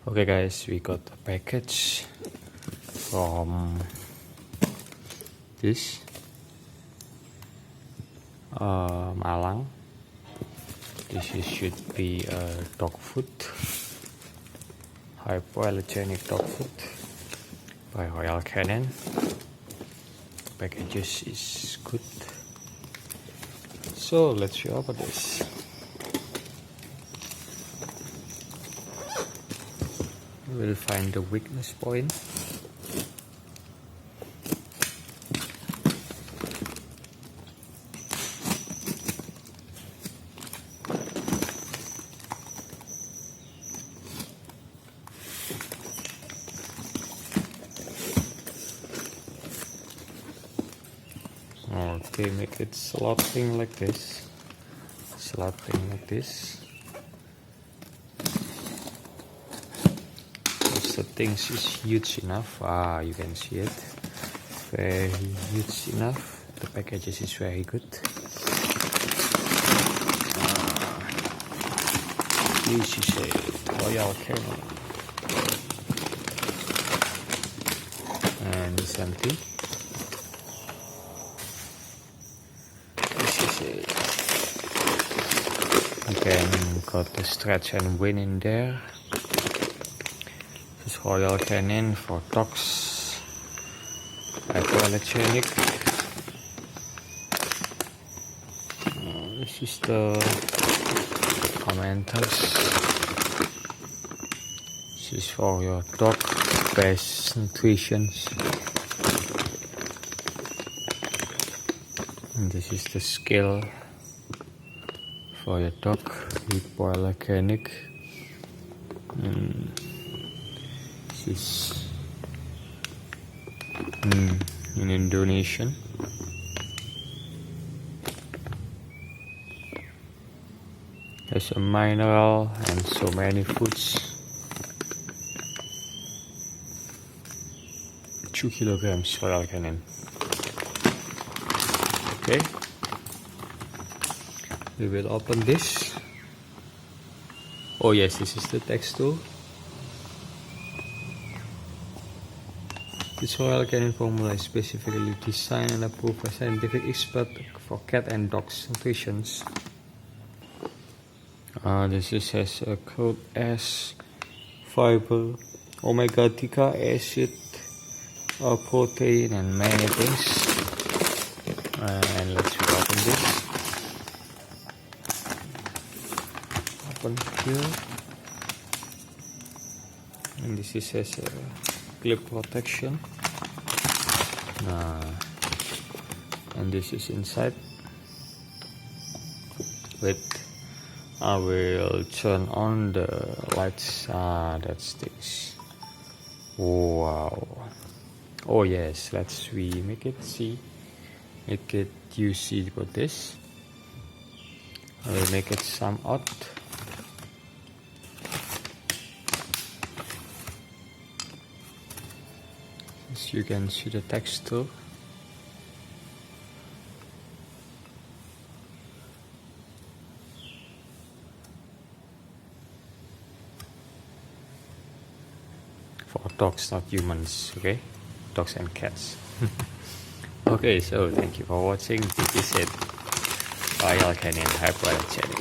Okay guys, we got a package from this Malang. Should be dog food, hypoallergenic dog food by Royal Canin. Packages is good. So let's open this. We'll find the weakness point. Okay, make it slotting like this. Slotting like this. The things is huge enough. You can see it, very huge enough. The packages is very good. This is a Royal Canin, and it's empty. This is a, you can got the stretch and win in there. Royal Canin for dogs, hypoallergenic. This is the commenters. This is for your dog, best nutrition. And this is the scale for your dog, hypoallergenic. Is in Indonesia. Has a mineral and so many foods. 2 kilograms Royal Canin. Okay, we will open this. Oh yes, this is the text too. This Royal Canin formula is specifically designed and approved by scientific experts for cat and dogs nutrition. This has a crude S, fiber, omega-3 acid, protein, and many things. And let's open this. Open here, and this has a clip protection. And this is inside. Wait, I will turn on the lights. That's things. Wow. Oh yes, we make it you see about this. I will make it some out. You can see the texture. For dogs, not humans, okay? Dogs and cats. Okay, so thank you for watching. This is it. Royal Canin Hypoallergenic.